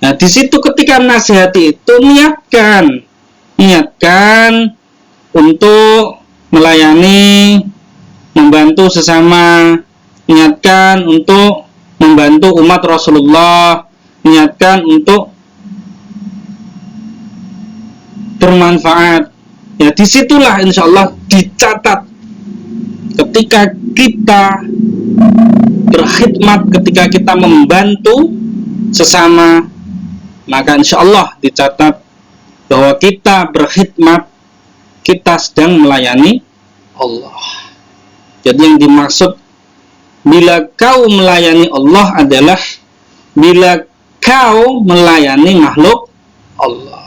Nah, di situ ketika nasihati itu niatkan untuk melayani, membantu sesama, niatkan untuk membantu umat Rasulullah, niatkan untuk bermanfaat. Ya, disitulah insya Allah dicatat ketika kita berkhidmat, ketika kita membantu sesama, maka insya Allah dicatat bahwa kita berkhidmat, kita sedang melayani Allah. Jadi yang dimaksud bila kau melayani Allah adalah bila kau melayani makhluk Allah.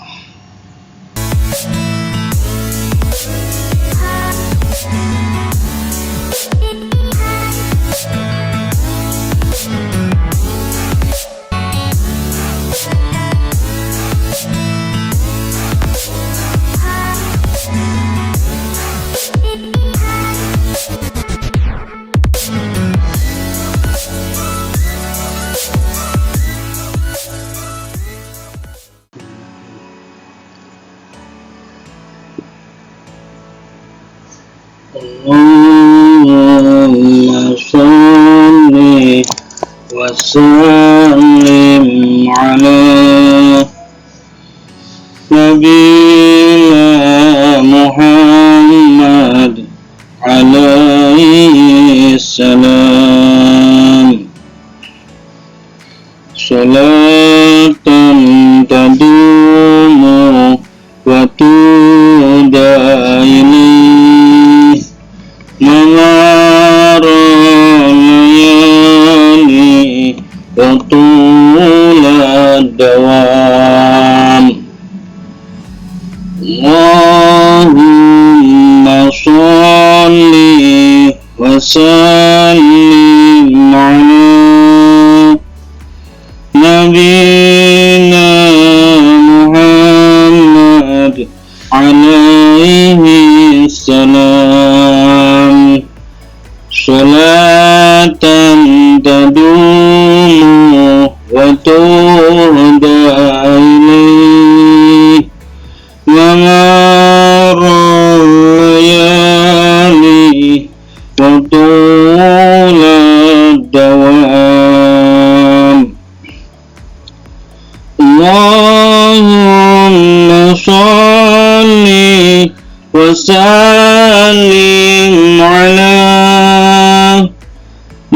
Allahumma sholli wa sallim ala Nabiyyina Muhammad alaihi salam. Salatan tadumu wa tudaini Malarayani wa tulad dawam. Allahumma sholli wa sallim ala Nabiyyina Muhammad alaihi salam. Salatan tadumu wa tuhda ilaih wa marayani wa tulad dawam. Allahumma sholli wa sallim ala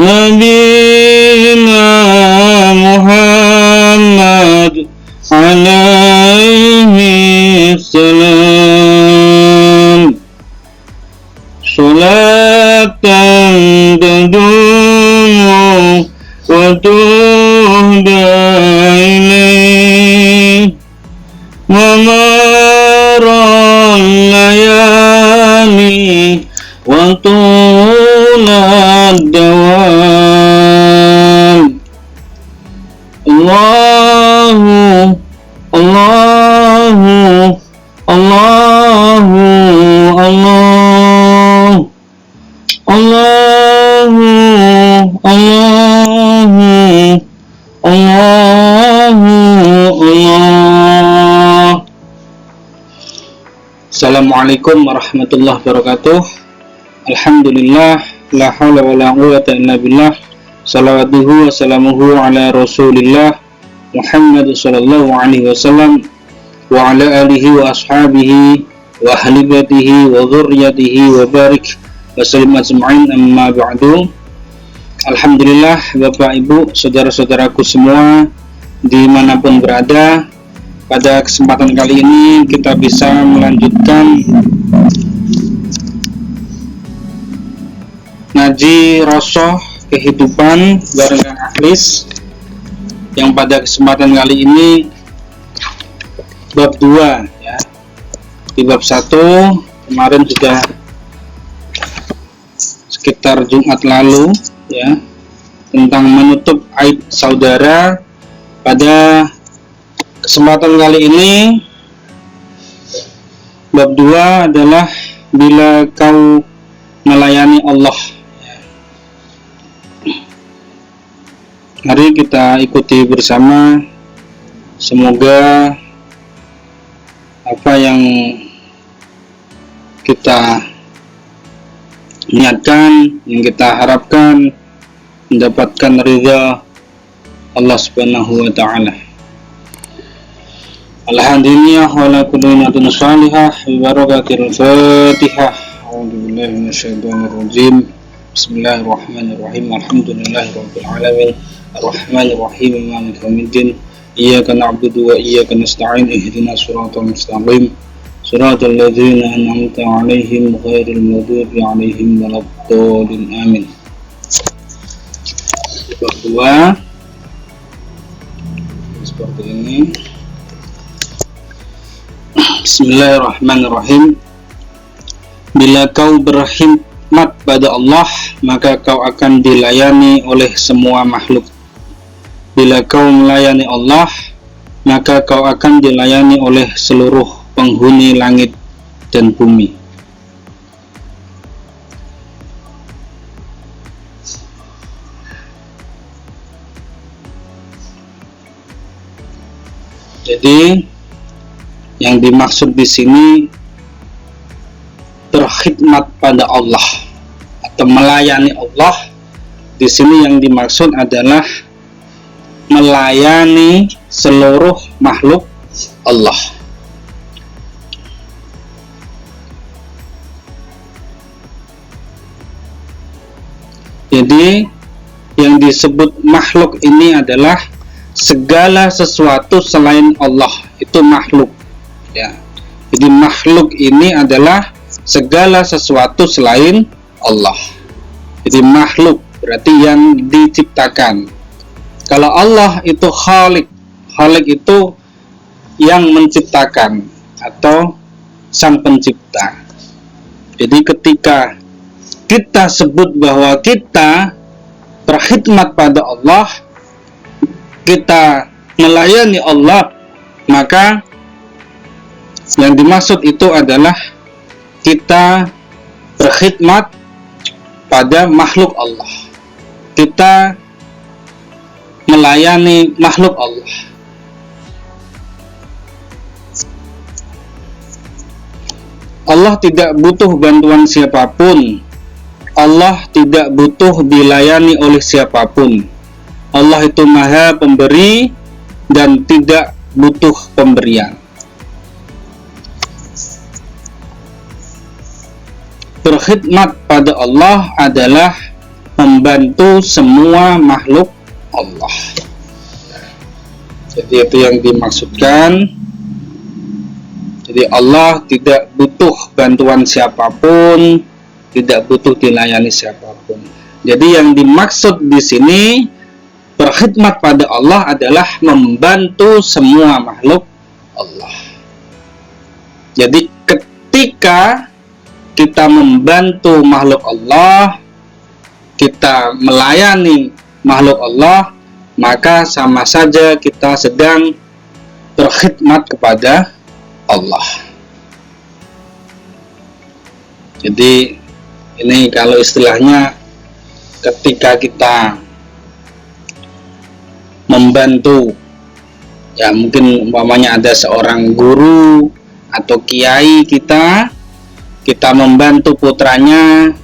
Nabiyyina Muhammad alaihi salam. Salatan tadumu wa tuhda ilaih wa maral layali wa tulad dawam. Allahu Allahu Allahu Allah Allahu Allahu Allahu Allah. Assalamualaikum warahmatullahi wabarakatuh. Alhamdulillah, la haula wa la quwwata illa billah. Salawatuhu wa salamuhu ala Rasulillah Muhammad sallallahu alaihi wasallam wa ala alihi wa ashabihi wa ahli baitihi wa dzurriyyatihi wa barik wa sallim ajma'in, amma ba'du. Alhamdulillah, Bapak Ibu, saudara-saudaraku semua dimanapun berada, pada kesempatan kali ini kita bisa melanjutkan ngaji Rosoh Kehidupan bareng Kang Akhlis, yang pada kesempatan kali ini bab 2 ya. Di bab 1 kemarin sudah sekitar Jumat lalu ya, tentang menutup aib saudara. Pada kesempatan kali ini bab 2 adalah bila kau melayani Allah. Mari kita ikuti bersama Semoga apa yang kita niatkan, yang kita harapkan mendapatkan ridha Allah Subhanahu wa taala. Alhamdulillah wa la kullu niyatin salihah bi barakatil Fatihah. A'udzubillahi minasyaitonir rajim. Bismillahirrahmanirrahim. Alhamdulillahirabbil alamin. Arrahmanir rahim. Maliki yaumiddin. Iyyaka na'budu wa iyyaka nasta'in. Ihdinas siratal mustaqim. Siratal ladzina an'amta 'alaihim ghairil maghdubi 'alaihim waladdallin. Amin. Berdua seperti ini. Bismillahirrahmanirrahim. Bila kau berkhidmat pada Allah, maka kau akan dilayani oleh semua makhluk. Bila kau melayani Allah, maka kau akan dilayani oleh seluruh penghuni langit dan bumi. Jadi yang dimaksud di sini berkhidmat pada Allah atau melayani Allah. Di sini yang dimaksud adalah melayani seluruh makhluk Allah. Jadi yang disebut makhluk ini adalah segala sesuatu selain Allah, itu makhluk. Ya. Jadi makhluk ini adalah segala sesuatu selain Allah. Jadi makhluk berarti yang diciptakan. Kalau Allah itu Khalik, Khalik itu yang menciptakan atau sang pencipta. Jadi ketika kita sebut bahwa kita berkhidmat pada Allah, kita melayani Allah, maka yang dimaksud itu adalah kita berkhidmat pada makhluk Allah. Kita melayani makhluk Allah. Allah tidak butuh bantuan siapapun. Allah tidak butuh dilayani oleh siapapun. Allah itu Maha Pemberi dan tidak butuh pemberian. Berkhidmat pada Allah adalah membantu semua makhluk Allah. Jadi itu yang dimaksudkan. Jadi Allah tidak butuh bantuan siapapun, tidak butuh dilayani siapapun. Jadi yang dimaksud di sini berkhidmat pada Allah adalah membantu semua makhluk Allah. Jadi ketika kita membantu makhluk Allah, kita melayani makhluk Allah, maka sama saja kita sedang berkhidmat kepada Allah. Jadi ini kalau istilahnya ketika kita membantu, ya mungkin umpamanya ada seorang guru atau kiai kita membantu putranya,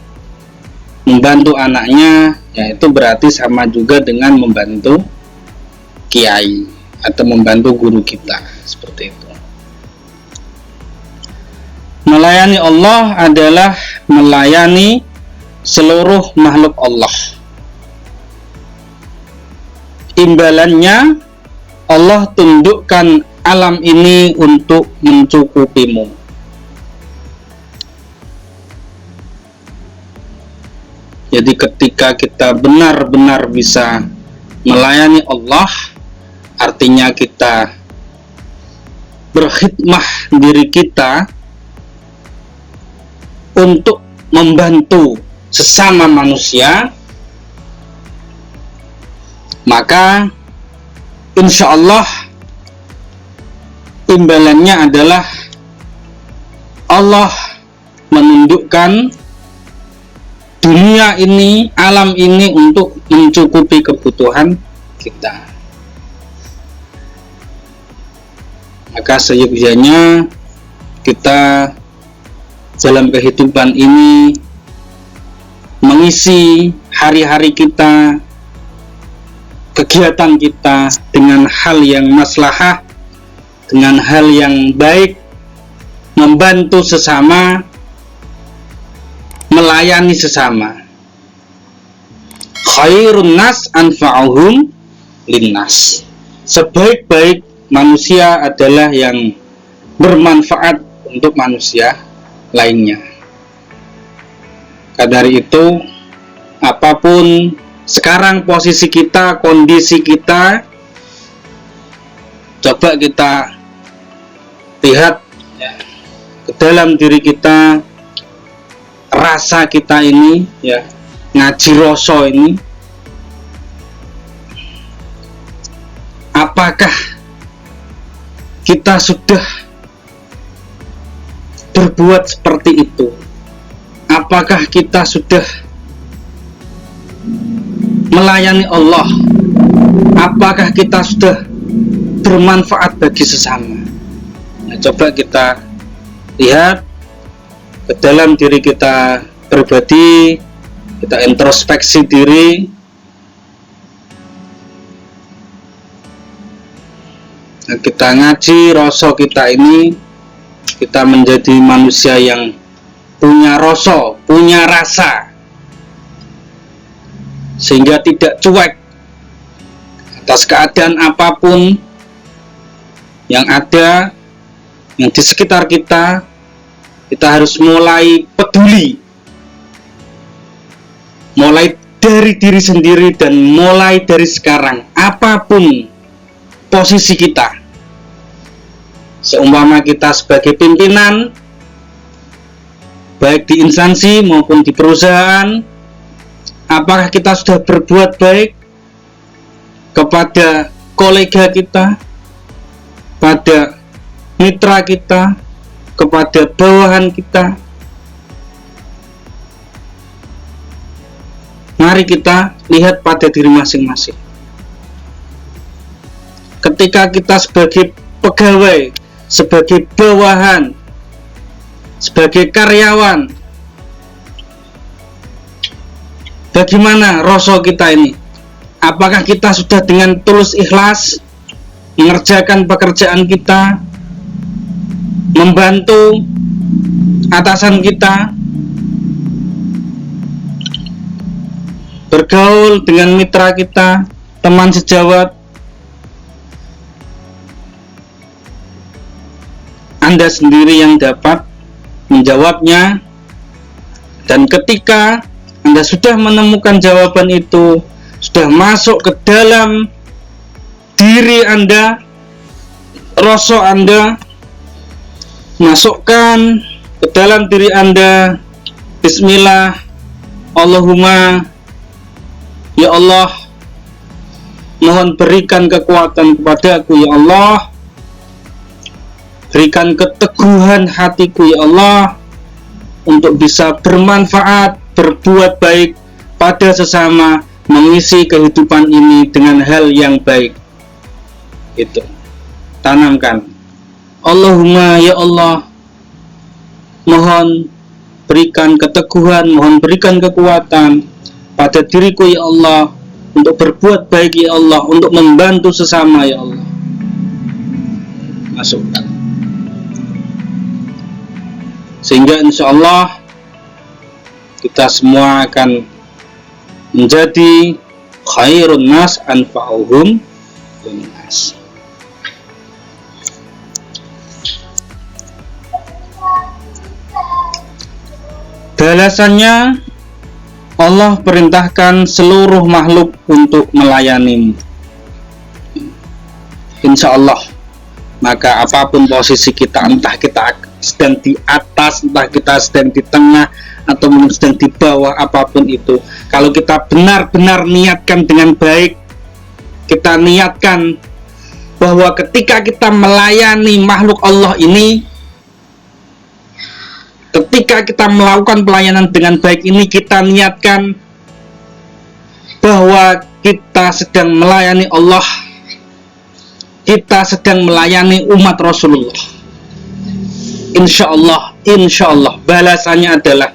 membantu anaknya, ya itu berarti sama juga dengan membantu kiai atau membantu guru kita, seperti itu. Melayani Allah adalah melayani seluruh makhluk Allah. Imbalannya Allah tundukkan alam ini untuk mencukupimu. Jadi ketika kita benar-benar bisa melayani Allah, artinya kita berkhidmah diri kita untuk membantu sesama manusia, maka insya Allah imbalannya adalah Allah menundukkan dunia ini, alam ini untuk mencukupi kebutuhan kita. Maka seyogyanya kita dalam kehidupan ini mengisi hari-hari kita, kegiatan kita dengan hal yang maslahah, dengan hal yang baik, membantu sesama, melayani sesama. Khairun nas anfa'uhum linnas. Sebaik-baik manusia adalah yang bermanfaat untuk manusia lainnya. Karena dari itu, apapun sekarang posisi kita, kondisi kita, coba kita lihat ya, ke dalam diri kita, rasa kita ini ya, ngaji rasa ini, apakah kita sudah berbuat seperti itu? Apakah kita sudah melayani Allah? Apakah kita sudah bermanfaat bagi sesama? Nah, coba kita lihat ke dalam diri kita pribadi, kita introspeksi diri. Nah, kita ngaji rasa kita ini, kita menjadi manusia yang punya rasa, punya rasa, sehingga tidak cuek atas keadaan apapun yang ada, yang di sekitar kita. Kita harus mulai peduli, mulai dari diri sendiri dan mulai dari sekarang, apapun posisi kita. Seumpama kita sebagai pimpinan, baik di instansi maupun di perusahaan, apakah kita sudah berbuat baik kepada kolega kita, pada mitra kita, kepada bawahan kita? Mari kita lihat pada diri masing-masing. Ketika kita sebagai pegawai, sebagai bawahan, sebagai karyawan, bagaimana rasa kita ini? Apakah kita sudah dengan tulus ikhlas mengerjakan pekerjaan kita, membantu atasan kita, bergaul dengan mitra kita, teman sejawat? Anda sendiri yang dapat menjawabnya. Dan ketika Anda sudah menemukan jawaban itu, sudah masuk ke dalam diri Anda, rasa Anda, masukkan ke dalam diri Anda, bismillah, Allahumma, ya Allah, mohon berikan kekuatan kepadaku ya Allah, berikan keteguhan hatiku ya Allah, untuk bisa bermanfaat, berbuat baik pada sesama, mengisi kehidupan ini dengan hal yang baik. Itu tanamkan. Allahumma ya Allah, mohon berikan keteguhan, mohon berikan kekuatan pada diriku ya Allah, untuk berbuat baik ya Allah, untuk membantu sesama ya Allah. Masukkan. Sehingga insya Allah kita semua akan menjadi khairun nas anfa'uhum linnas. Balasannya, Allah perintahkan seluruh makhluk untuk melayanimu. Insya Allah. Maka apapun posisi kita, entah kita sedang di atas, entah kita sedang di tengah, atau mungkin sedang di bawah, apapun itu, kalau kita benar-benar niatkan dengan baik, kita niatkan bahwa ketika kita melayani makhluk Allah ini, ketika kita melakukan pelayanan dengan baik ini, kita niatkan bahwa kita sedang melayani Allah, kita sedang melayani umat Rasulullah. Insya Allah balasannya adalah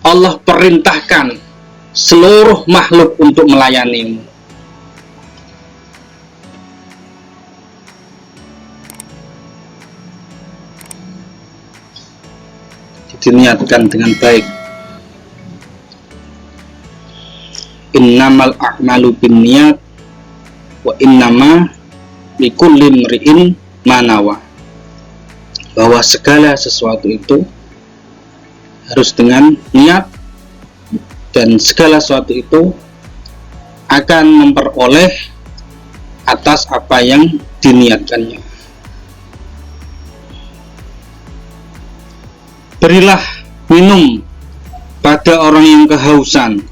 Allah perintahkan seluruh makhluk untuk melayanimu. Diniatkan dengan baik. Innamal a'malu binniyat wa innama likulli imri'in ma nawa. Bahwa segala sesuatu itu harus dengan niat, dan segala sesuatu itu akan memperoleh atas apa yang diniatkannya. Berilah minum pada orang yang kehausan,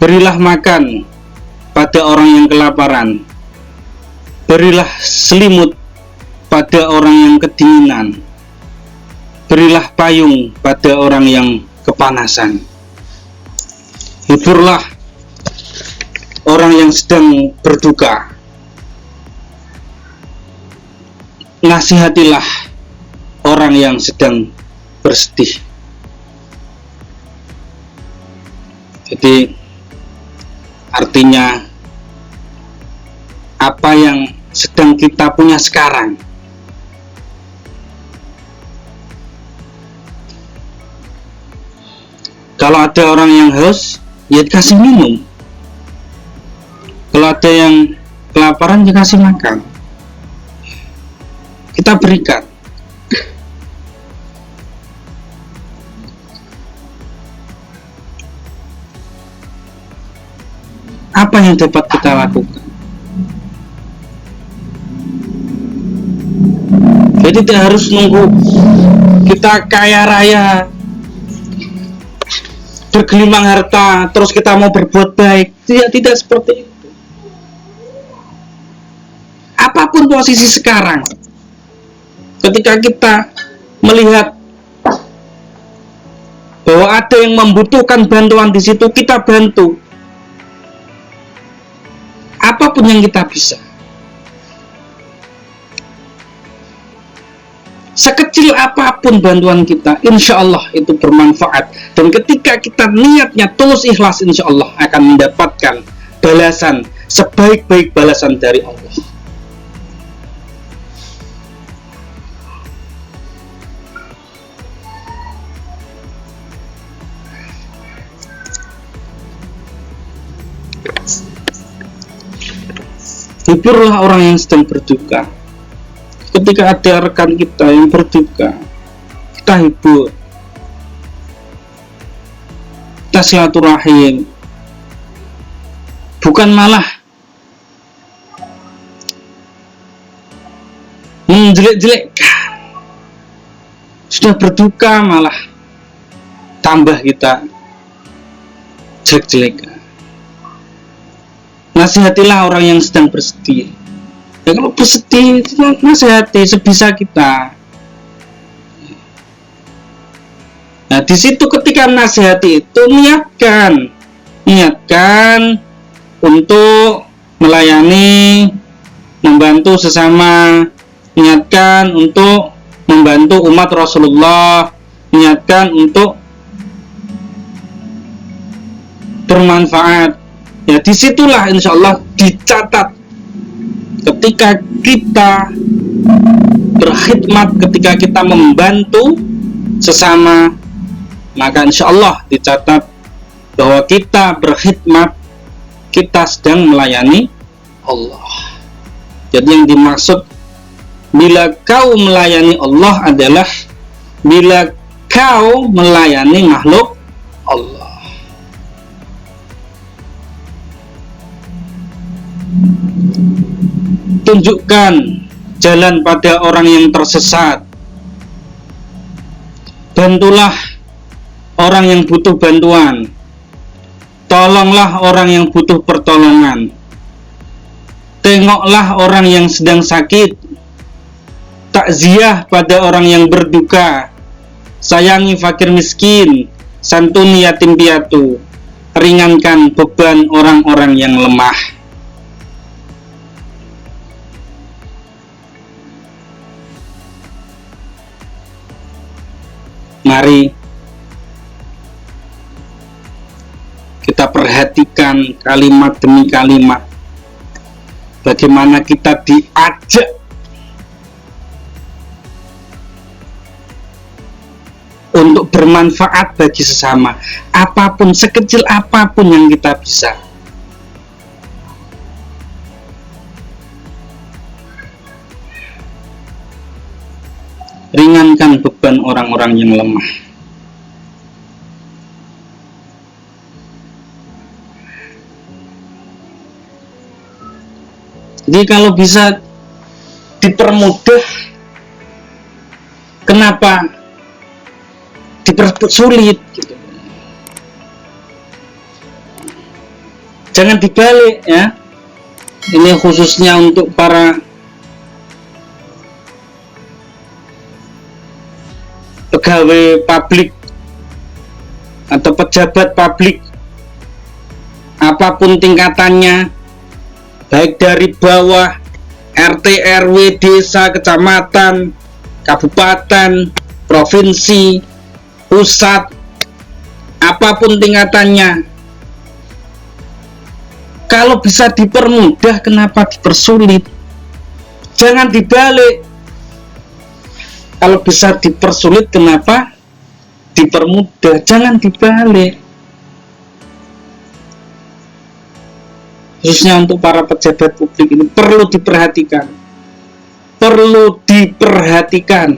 berilah makan pada orang yang kelaparan, berilah selimut pada orang yang kedinginan, berilah payung pada orang yang kepanasan, hiburlah orang yang sedang berduka, nasihatilah orang yang sedang bersedih. Jadi artinya apa yang sedang kita punya sekarang, kalau ada orang yang haus, ya dikasih minum. Kalau ada yang kelaparan, dikasih makan. Kita berikan. Apa yang dapat kita lakukan? Jadi tidak harus nunggu kita kaya raya, bergelimang harta, terus kita mau berbuat baik. Tidak seperti itu. Apapun posisi sekarang, ketika kita melihat bahwa ada yang membutuhkan bantuan di situ, kita bantu. Apapun yang kita bisa, sekecil apapun bantuan kita, insya Allah itu bermanfaat. Dan ketika kita niatnya tulus ikhlas, insya Allah akan mendapatkan balasan, sebaik-baik balasan dari Allah. Hiburlah orang yang sedang berduka. Ketika ada rekan kita yang berduka, kita hibur, kita silaturahim, bukan malah menjelek-jelekkan. Sudah berduka malah tambah kita jelek-jelekan. Nasihatilah orang yang sedang bersedih. Ya kalau bersedih, nasihati sebisa kita. Nah di situ ketika nasihati itu niatkan untuk melayani, membantu sesama, niatkan untuk membantu umat Rasulullah, niatkan untuk bermanfaat. Ya disitulah insya Allah dicatat ketika kita berkhidmat, ketika kita membantu sesama, maka insya Allah dicatat bahwa kita berkhidmat, kita sedang melayani Allah. Jadi yang dimaksud bila kau melayani Allah adalah bila kau melayani makhluk Allah. Tunjukkan jalan pada orang yang tersesat. Bantulah orang yang butuh bantuan. Tolonglah orang yang butuh pertolongan. Tengoklah orang yang sedang sakit. Takziah pada orang yang berduka. Sayangi fakir miskin. Santuni yatim piatu. Ringankan beban orang-orang yang lemah. Mari kita perhatikan kalimat demi kalimat, bagaimana kita diajak untuk bermanfaat bagi sesama, apapun, sekecil apapun yang kita bisa. Ringankan beban orang-orang yang lemah. Jadi kalau bisa dipermudah, kenapa dipersulit gitu? Jangan dibalik ya. Ini khususnya untuk para pegawai publik atau pejabat publik, apapun tingkatannya, baik dari bawah, RT, RW, desa, kecamatan, kabupaten, provinsi, pusat, apapun tingkatannya. Kalau bisa dipermudah, kenapa dipersulit? Jangan dibalik. Kalau bisa dipersulit, kenapa dipermudah? Jangan dibalik. Khususnya untuk para pejabat publik ini perlu diperhatikan. Perlu diperhatikan.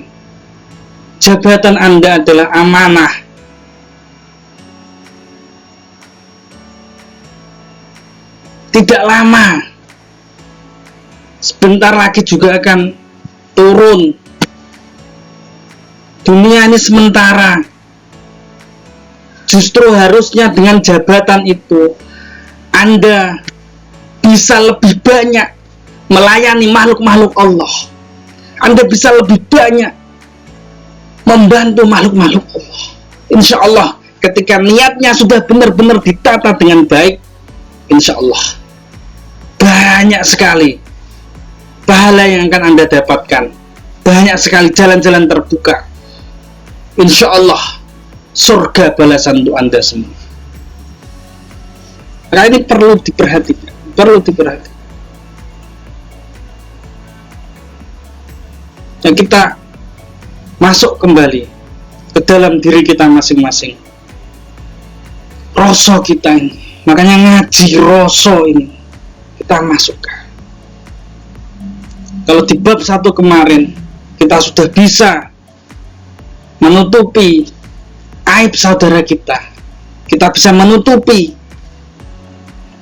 Jabatan Anda adalah amanah. Tidak lama, sebentar lagi juga akan turun. Dunia ini sementara. Justru harusnya dengan jabatan itu Anda bisa lebih banyak melayani makhluk-makhluk Allah. Anda bisa lebih banyak membantu makhluk-makhluk Allah. Insya Allah ketika niatnya sudah benar-benar ditata dengan baik, insya Allah banyak sekali pahala yang akan Anda dapatkan. Banyak sekali jalan-jalan terbuka. Insya Allah surga balasan untuk Anda semua. Nah, ini perlu diperhatikan. Perlu diperhatikan. Dan kita masuk kembali ke dalam diri kita masing-masing. Rasa kita ini, makanya ngaji rasa ini kita masukkan. Kalau di bab 1 kemarin kita sudah bisa menutupi aib saudara kita, kita bisa menutupi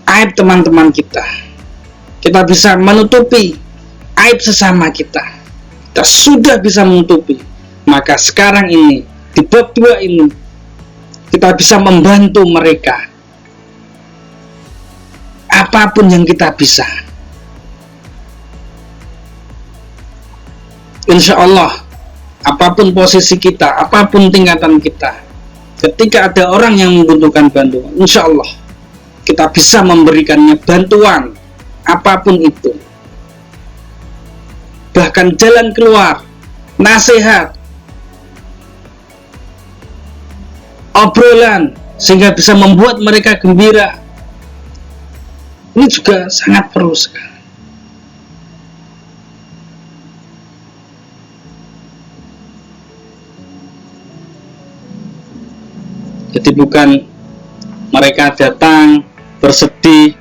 aib teman-teman kita, kita bisa menutupi aib sesama kita, kita sudah bisa menutupi. Maka sekarang ini di bab 2 ini kita bisa membantu mereka apapun yang kita bisa. Insya Allah apapun posisi kita, apapun tingkatan kita, ketika ada orang yang membutuhkan bantuan, insya Allah kita bisa memberikannya bantuan apapun itu. Bahkan jalan keluar, nasihat, obrolan, sehingga bisa membuat mereka gembira. Ini juga sangat perlu sekali. Jadi bukan mereka datang bersedih,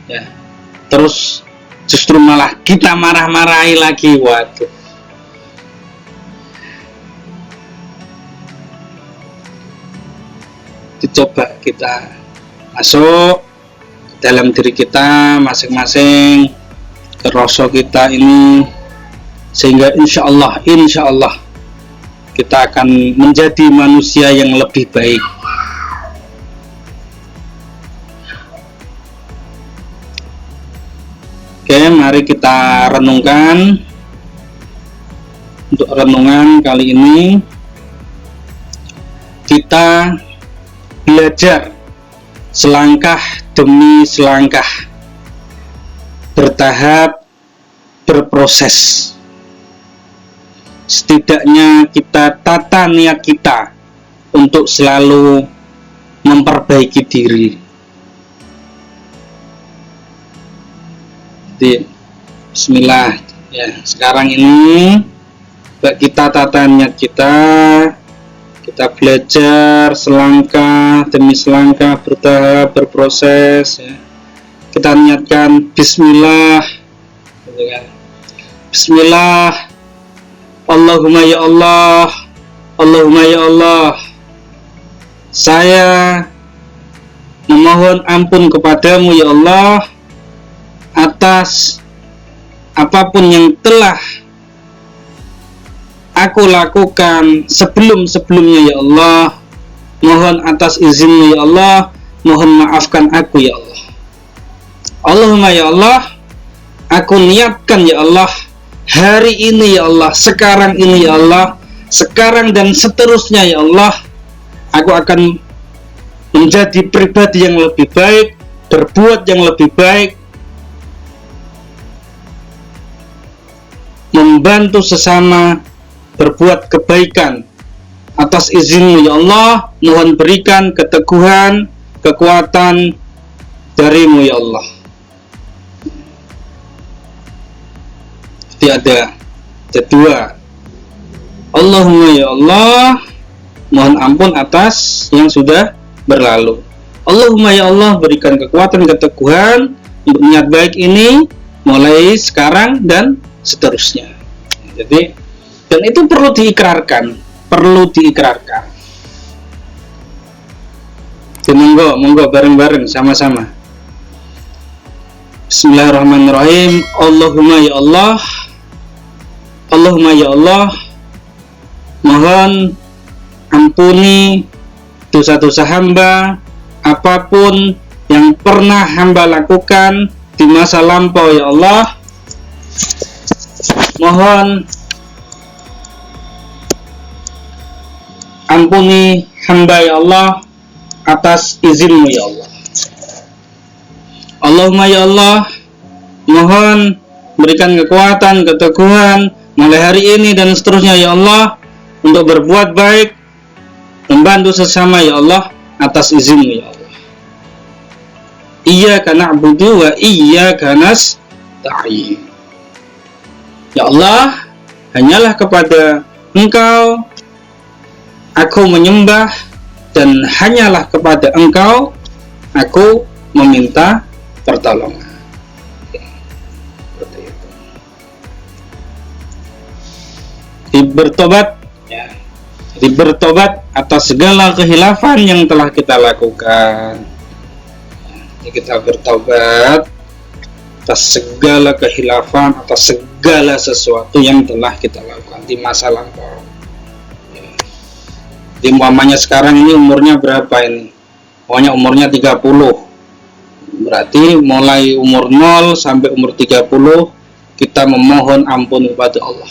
ya, terus justru malah kita marah-marahi lagi. Waduh. Dicoba kita masuk dalam diri kita masing-masing, ke rasa kita ini, sehingga insya Allah kita akan menjadi manusia yang lebih baik. Oke, mari kita renungkan. Untuk renungan kali ini kita belajar selangkah demi selangkah, bertahap, berproses. setidaknya kita tata niat kita untuk selalu memperbaiki diri. Jadi, bismillah ya, sekarang ini kita tata niat kita belajar selangkah demi selangkah, bertahap, berproses ya. Kita niatkan bismillah gitu kan. Bismillah, Allahumma ya Allah, Allahumma ya Allah, saya memohon ampun kepadamu ya Allah atas apapun yang telah aku lakukan sebelum-sebelumnya ya Allah. Mohon atas izinmu ya Allah, mohon maafkan aku ya Allah. Allahumma ya Allah, aku niatkan ya Allah, hari ini ya Allah, sekarang ini ya Allah, sekarang dan seterusnya ya Allah, aku akan menjadi pribadi yang lebih baik, berbuat yang lebih baik, membantu sesama, berbuat kebaikan. Atas izinmu ya Allah, mohon berikan keteguhan, kekuatan darimu ya Allah. Jadi ada dua. Allahumma ya Allah, mohon ampun atas yang sudah berlalu. Allahumma ya Allah, berikan kekuatan, keteguhan untuk niat baik ini mulai sekarang dan seterusnya. Jadi, dan itu perlu diikrarkan. Jadi, monggo bareng-bareng sama-sama. Bismillahirrahmanirrahim. Allahumma ya Allah, Allahumma ya Allah, mohon ampuni dosa-dosa hamba, apapun yang pernah hamba lakukan di masa lampau ya Allah. Mohon ampuni hamba ya Allah atas izinmu ya Allah. Allahumma ya Allah, mohon berikan kekuatan, keteguhan mulai hari ini dan seterusnya ya Allah untuk berbuat baik, membantu sesama ya Allah atas izinmu ya Allah. Iyyaka na'budu wa iyyaka nasta'in. Ya Allah, hanyalah kepada Engkau aku menyembah, dan hanyalah kepada Engkau aku meminta pertolongan. Seperti itu. Bertobat ya. Jadi bertobat atas segala khilafan yang telah kita lakukan. Jadi kita bertobat atas segala khilafan, atas segala sesuatu yang telah kita lakukan di masa lampau. Jadi umpamanya sekarang ini umurnya berapa ini? Pokoknya umurnya 30. Berarti mulai umur 0 sampai umur 30 kita memohon ampun kepada Allah.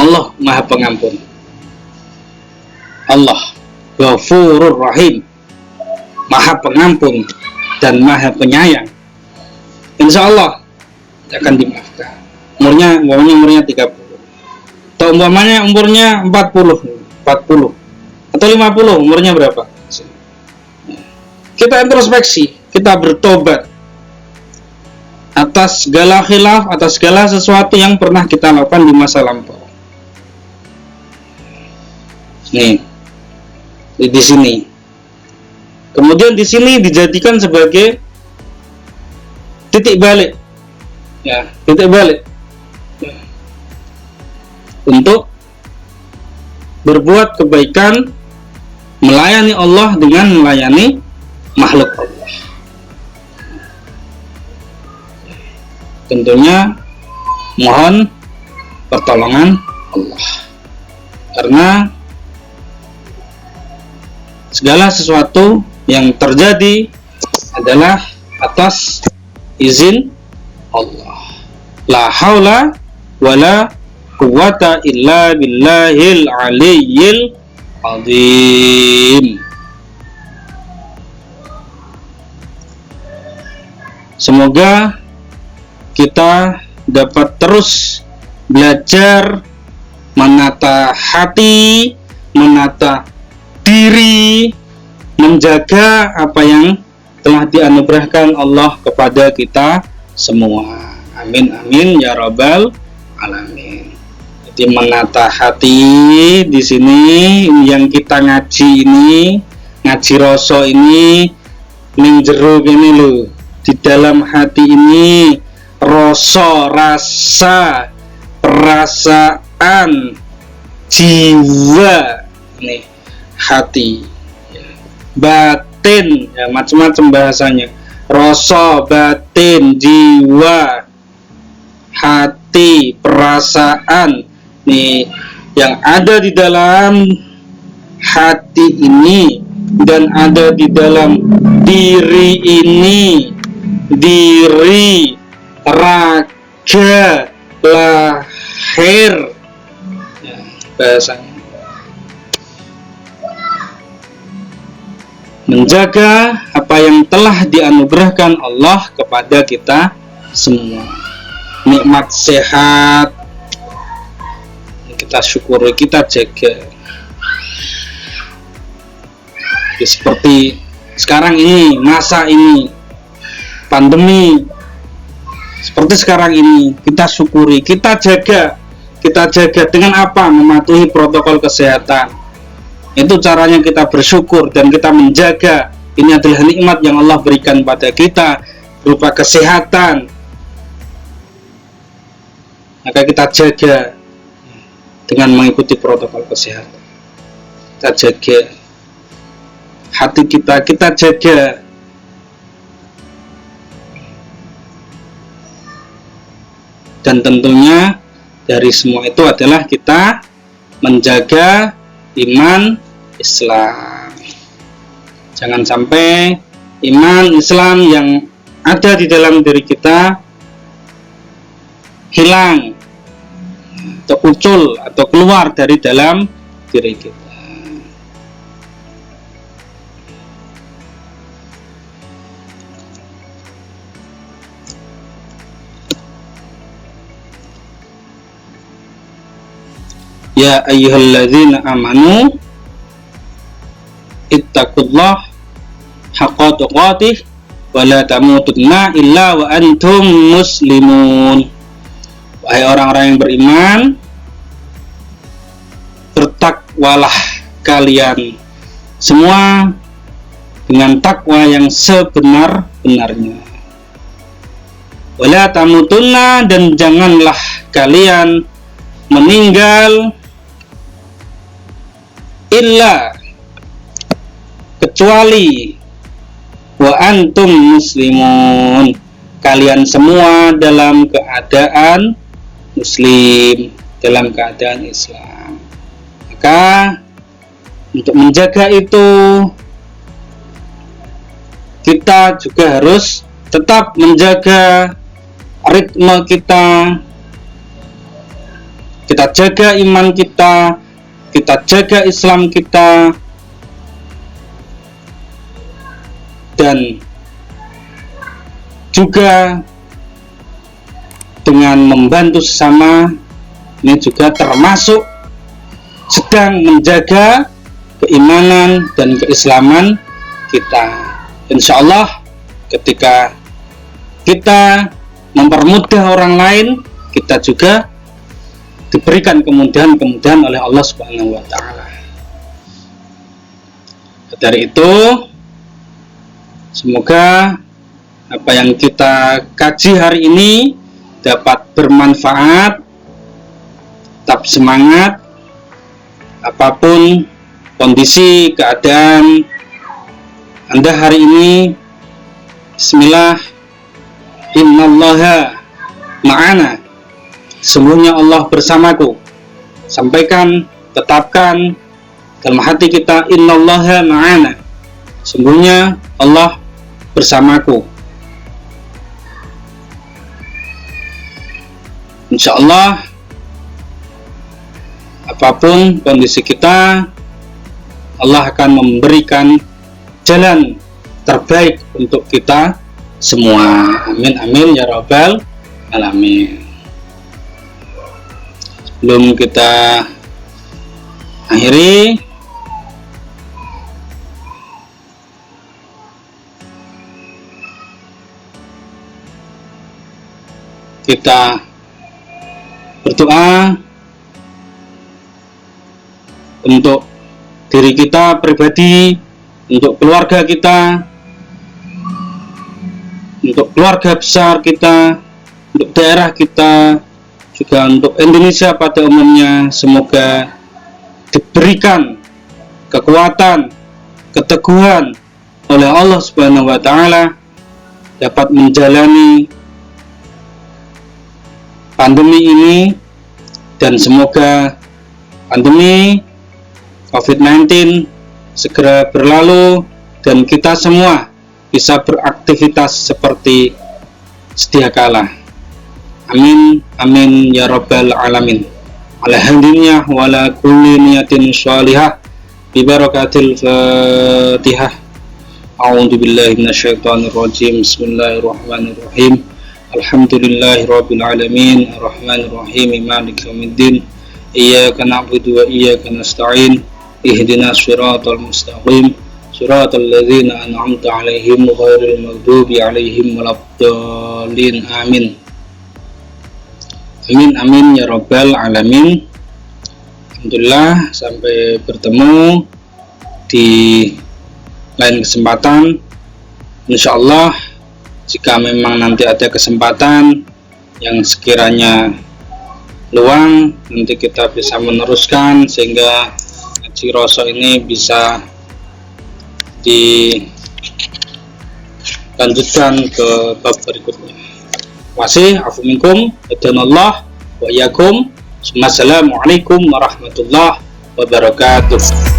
Allah Maha Pengampun. Allah Ghafurur Rahim, Maha Pengampun dan Maha Penyayang. Insya Allah akan dimaafkan. Umurnya 30. Atau umpamanya umurnya 40 atau 50, umurnya berapa? Kita introspeksi, kita bertobat atas segala khilaf, atas segala sesuatu yang pernah kita lakukan di masa lampau. Nih, di sini. Kemudian di sini dijadikan sebagai titik balik, ya, titik balik ya, untuk berbuat kebaikan, melayani Allah dengan melayani makhluk Allah. Tentunya mohon pertolongan Allah, karena segala sesuatu yang terjadi adalah atas izin Allah. La haula wala quwwata illa billahil aliyyil azim. Semoga kita dapat terus belajar menata hati, menata diri, menjaga apa yang telah dianugerahkan Allah kepada kita semua. Amin amin ya rabbal alamin. Jadi menata hati di sini yang kita ngaji ini, ngaji rasa ini, ning jero kene lho. Di dalam hati ini rasa, perasaan, jiwa, nih hati, batin, ya macam-macam bahasanya. Rasa, batin, jiwa, hati, perasaan, nih yang ada di dalam hati ini dan ada di dalam diri ini, diri, raga, lahir, ya, bahasanya. Menjaga apa yang telah dianugerahkan Allah kepada kita semua. Nikmat sehat, kita syukuri, kita jaga. Ya, seperti sekarang ini, masa ini, pandemi, seperti sekarang ini, kita syukuri, kita jaga dengan apa? Mematuhi protokol kesehatan. Itu caranya kita bersyukur dan kita menjaga. Ini adalah nikmat yang Allah berikan pada kita berupa kesehatan. Maka kita jaga dengan mengikuti protokol kesehatan. Kita jaga hati kita jaga. Dan tentunya dari semua itu adalah kita menjaga iman Islam. Jangan sampai iman Islam yang ada di dalam diri kita hilang atau ucul atau keluar dari dalam diri kita. Ya ayyuhalladzina amanu ittaqullah haqqa tuqatih wa la tamutunna illa wa antum muslimun. Wahai orang-orang yang beriman, bertakwalah kalian semua dengan takwa yang sebenar-benarnya. Wa la tamutunna, dan janganlah kalian meninggal illa, kecuali wa antum muslimun, kalian semua dalam keadaan muslim, dalam keadaan Islam. Maka untuk menjaga itu kita juga harus tetap menjaga ritme kita jaga iman kita jaga Islam kita, dan juga dengan membantu sesama. Ini juga termasuk sedang menjaga keimanan dan keislaman kita. Insya Allah ketika kita mempermudah orang lain, kita juga diberikan kemudahan-kemudahan oleh Allah Subhanahu wa taala. Dari itu semoga apa yang kita kaji hari ini dapat bermanfaat. Tetap semangat apapun kondisi keadaan Anda hari ini. Bismillah, innallaha ma'ana, sesungguhnya Allah bersamaku. Sampaikan, tetapkan dalam hati kita, innallaha ma'ana, sesungguhnya Allah bersamaku. Insya Allah apapun kondisi kita, Allah akan memberikan jalan terbaik untuk kita semua. Amin amin ya rabbal alamin. Belum kita akhiri, kita berdoa untuk diri kita pribadi, untuk keluarga kita, untuk keluarga besar kita, untuk daerah kita, juga untuk Indonesia pada umumnya. Semoga diberikan kekuatan, keteguhan oleh Allah Subhanahu wa Ta'ala, dapat menjalani pandemi ini, dan semoga pandemi COVID-19 segera berlalu dan kita semua bisa beraktivitas seperti sedia kala. Amin amin ya rabbal alamin. Ala hadiniyah wa ala kulli niyatin shalihah bi barakatil Fatihah. A'udzu billahi minasyaitonir rajim. Bismillahirrahmanirrahim. Alhamdulillahirabbil alamin, arrahmanir rahim, maliki yaumiddin. Iyyaka na'budu wa iyyaka nasta'in. Ihdinas siratal mustaqim, siratal ladzina an'amta 'alaihim ghairil maghdubi 'alaihim waladdallin. Amin. Amin amin ya rabbal alamin. Alhamdulillah, sampai bertemu di lain kesempatan. Insyaallah, jika memang nanti ada kesempatan yang sekiranya luang, nanti kita bisa meneruskan sehingga ngaji Roso ini bisa dilanjutkan ke bab berikutnya. Masih afu minkum, hadanallah wa iyyakum. Assalamualaikum warahmatullahi wabarakatuh.